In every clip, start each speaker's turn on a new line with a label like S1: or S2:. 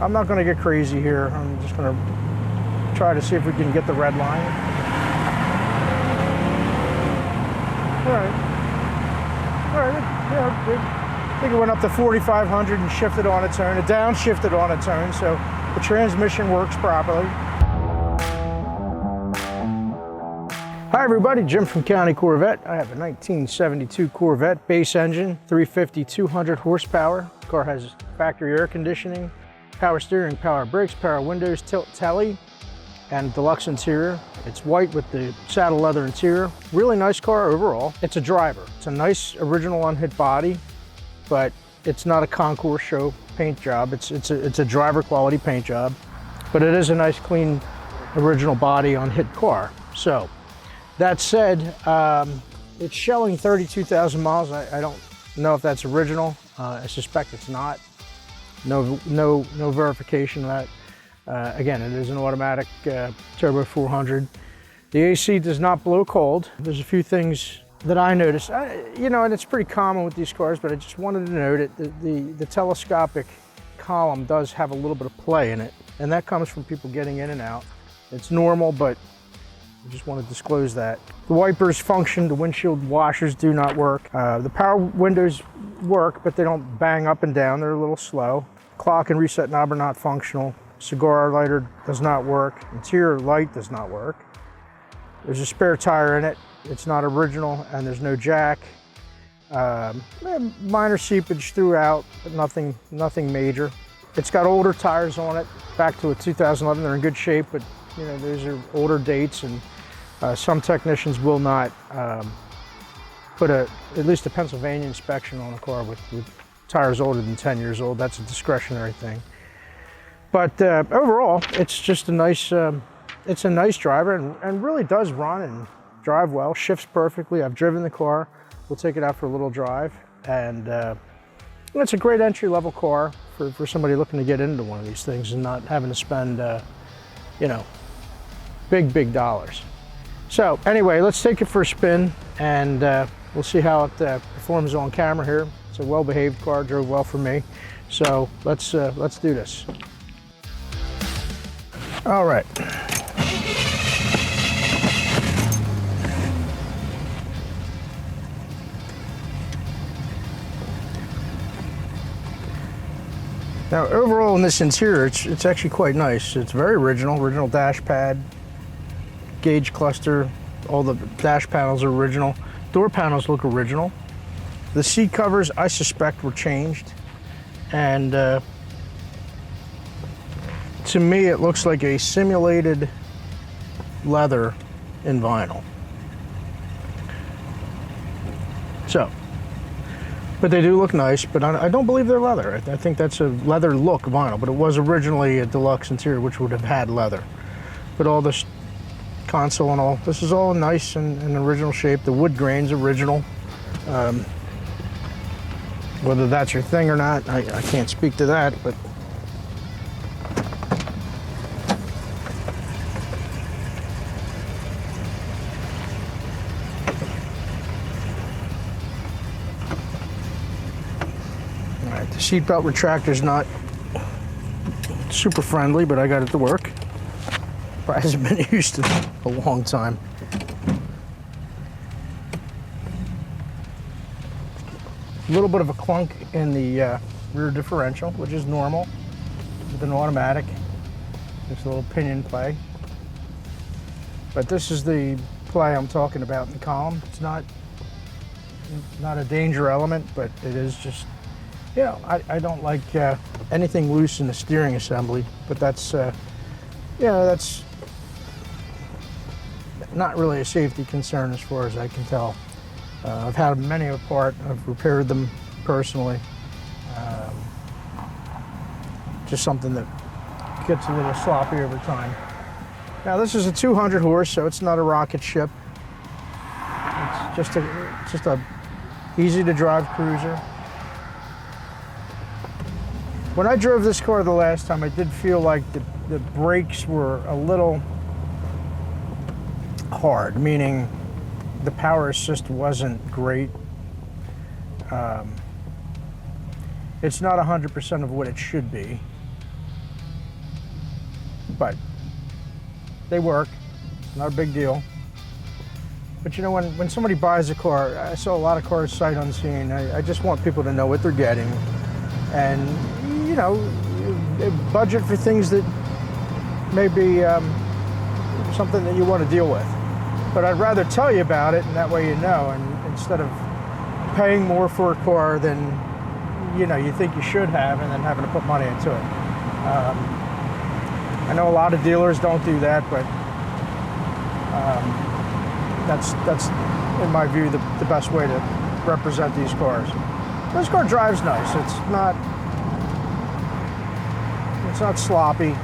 S1: I'm not going to get crazy here. I'm just going to try to see if we can get the red line. All right. Yeah, good. I think it went up to 4,500 and shifted on its own. It downshifted on its own, so the transmission works properly. Hi everybody, Jim from County Corvette. I have a 1972 Corvette base engine, 350, 200 horsepower. The car has factory air conditioning, power steering, power brakes, power windows, tilt telly, and deluxe interior. It's white with the saddle leather interior. Really nice car overall. It's a driver. It's a nice original unhit body, but it's not a concours show paint job. It's a driver quality paint job, but it is a nice clean original body unhit car. So that said, it's showing 32,000 miles. I don't know if that's original. I suspect it's not. No verification of that. Again, it is an automatic turbo 400. The AC does not blow cold. There's a few things that I noticed, you know, and it's pretty common with these cars, but I just wanted to note it. The telescopic column does have a little bit of play in it, and that comes from people getting in and out. It's normal, but I just want to disclose that. The wipers function, the windshield washers do not work. The power windows work, but they don't bang up and down. They're a little slow. Clock and reset knob are not functional. Cigar lighter does not work. Interior light does not work. There's a spare tire in it. It's not original, and there's no jack. Minor seepage throughout, but nothing major. It's got older tires on it, back to a 2011. They're in good shape, but you know, those are older dates, and some technicians will not put at least a Pennsylvania inspection on a car with tires older than 10 years old. That's a discretionary thing. But overall, it's just a nice, it's a nice driver, and really does run and drive well, shifts perfectly. I've driven the car. We'll take it out for a little drive, and it's a great entry-level car for somebody looking to get into one of these things and not having to spend, you know, big dollars. So anyway, let's take it for a spin, and we'll see how it performs on camera here. It's a well-behaved car, drove well for me. So let's do this. All right. Now overall in this interior, it's actually quite nice. It's very original dash pad, gauge cluster, all the dash panels are original. Door panels look original. The seat covers, I suspect, were changed. And to me, it looks like a simulated leather in vinyl. So, but they do look nice, but I don't believe they're leather. I think that's a leather look vinyl, but it was originally a deluxe interior, which would have had leather. But all this console and all, this is all nice and original shape. The wood grain's original. Whether that's your thing or not, I can't speak to that, but all right, the seatbelt retractor's not super friendly, but I got it to work. Probably hasn't been used in a long time. A little bit of a clunk in the rear differential, which is normal with an automatic. Just a little pinion play. But this is the play I'm talking about in the column. It's not a danger element, but it is just, you know, I don't like anything loose in the steering assembly, but that's, you know, that's not really a safety concern as far as I can tell. I've had many apart. I've repaired them personally. Just something that gets a little sloppy over time. Now this is a 200 horse, so it's not a rocket ship. It's just a easy to drive cruiser. When I drove this car the last time, I did feel like the brakes were a little hard, meaning the power assist wasn't great. It's not 100% of what it should be. but they work. Not a big deal. But you know, when somebody buys a car, I saw a lot of cars sight unseen. I just want people to know what they're getting, and you know, budget for things that may be something that you want to deal with. But I'd rather tell you about it, and that way you know, and instead of paying more for a car than you know you think you should have, and then having to put money into it. I know a lot of dealers don't do that, but that's in my view the best way to represent these cars. This car drives nice. It's not sloppy,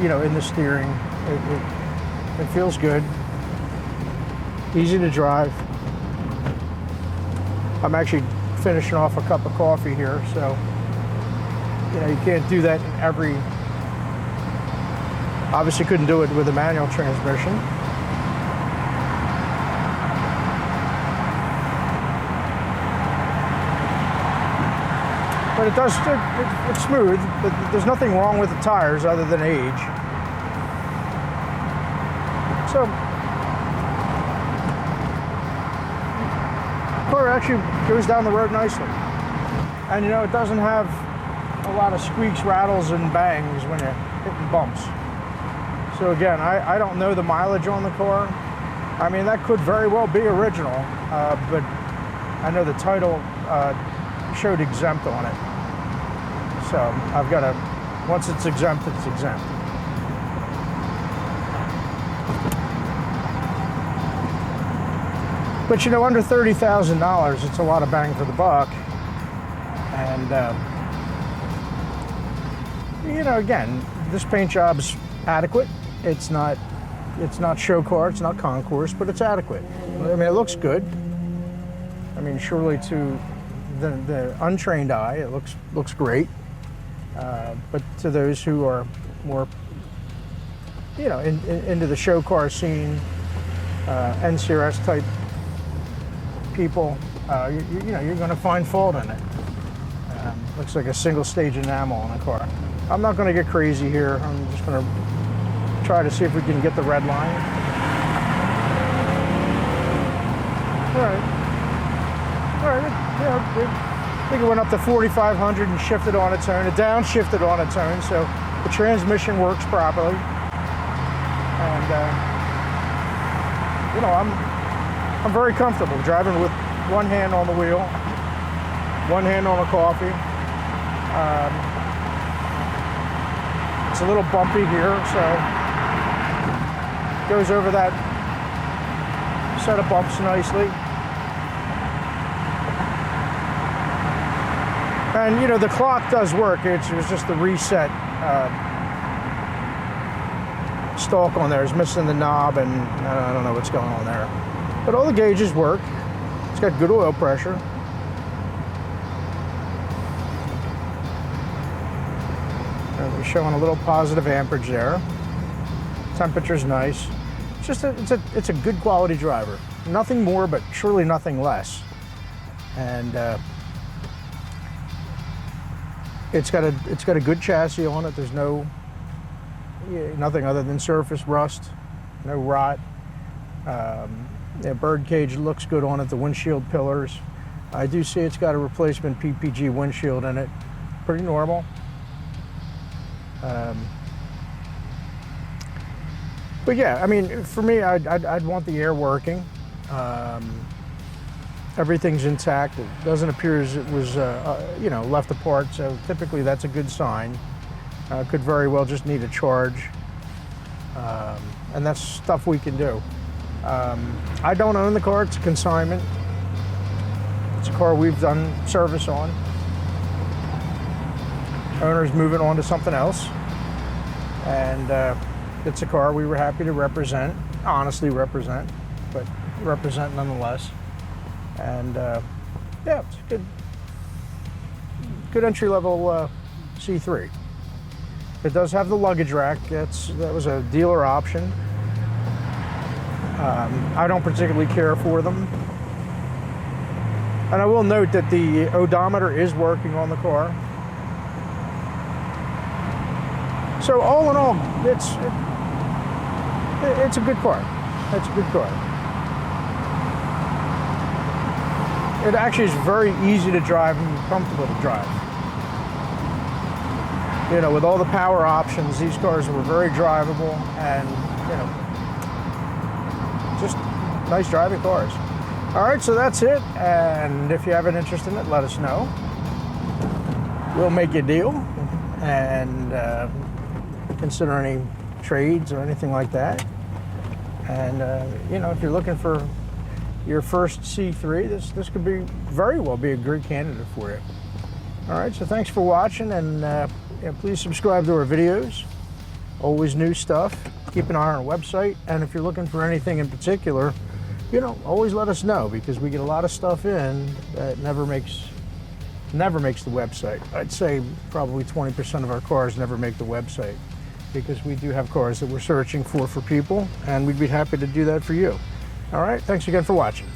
S1: you know, in the steering. It feels good, easy to drive. I'm actually finishing off a cup of coffee here, so you know you can't do that in every. Obviously couldn't do it with a manual transmission. But it's smooth, but there's nothing wrong with the tires other than age. So, the car actually goes down the road nicely. And you know, it doesn't have a lot of squeaks, rattles, and bangs when you're hitting bumps. So again, I don't know the mileage on the car. I mean, that could very well be original, but I know the title showed exempt on it. So I've got to, once it's exempt, it's exempt. But you know, under $30,000, it's a lot of bang for the buck. And you know, again, this paint job's adequate. It's not show car, it's not concourse, but it's adequate. I mean, it looks good. I mean, surely to the untrained eye, it looks great. But to those who are more, you know, into the show car scene, NCRS type people, you know, you're going to find fault in it. Looks like a single stage enamel on a car. I'm not going to get crazy here. I'm just going to try to see if we can get the red line. All right. Yeah, I think it went up to 4,500 and shifted on its own. It downshifted on its own, so the transmission works properly. And you know, I'm very comfortable driving with one hand on the wheel, one hand on a coffee. It's a little bumpy here, so it goes over that set of bumps nicely. And you know, the clock does work. It was just the reset stalk on there is missing the knob, and I don't know what's going on there. But all the gauges work. It's got good oil pressure. We're showing a little positive amperage there. Temperature's nice. It's just it's a good quality driver. Nothing more, but surely nothing less. And it's got a good chassis on it. There's nothing other than surface rust, no rot. The bird cage looks good on it. The windshield pillars. I do see it's got a replacement PPG windshield in it. Pretty normal. But yeah, I mean, for me, I'd want the air working. Everything's intact. It doesn't appear as it was, you know, left apart. So typically, that's a good sign. Could very well just need a charge, and that's stuff we can do. I don't own the car. It's a consignment. It's a car we've done service on. Owner's moving on to something else, and it's a car we were happy to represent, honestly represent, but represent nonetheless. And yeah, it's a good entry-level C3. It does have the luggage rack. That was a dealer option. I don't particularly care for them. And I will note that the odometer is working on the car. So all in all, it's a good car. It's a good car. It actually is very easy to drive and comfortable to drive. You know, with all the power options, these cars were very drivable and, you know, just nice driving cars. All right, so that's it. And if you have an interest in it, let us know. We'll make you a deal and consider any trades or anything like that. And, you know, if you're looking for your first C3, this could be very well be a great candidate for you. All right, so thanks for watching, and yeah, please subscribe to our videos. Always new stuff. Keep an eye on our website, and if you're looking for anything in particular, you know, always let us know, because we get a lot of stuff in that never makes the website. I'd say probably 20% of our cars never make the website, because we do have cars that we're searching for people, and we'd be happy to do that for you. All right, thanks again for watching.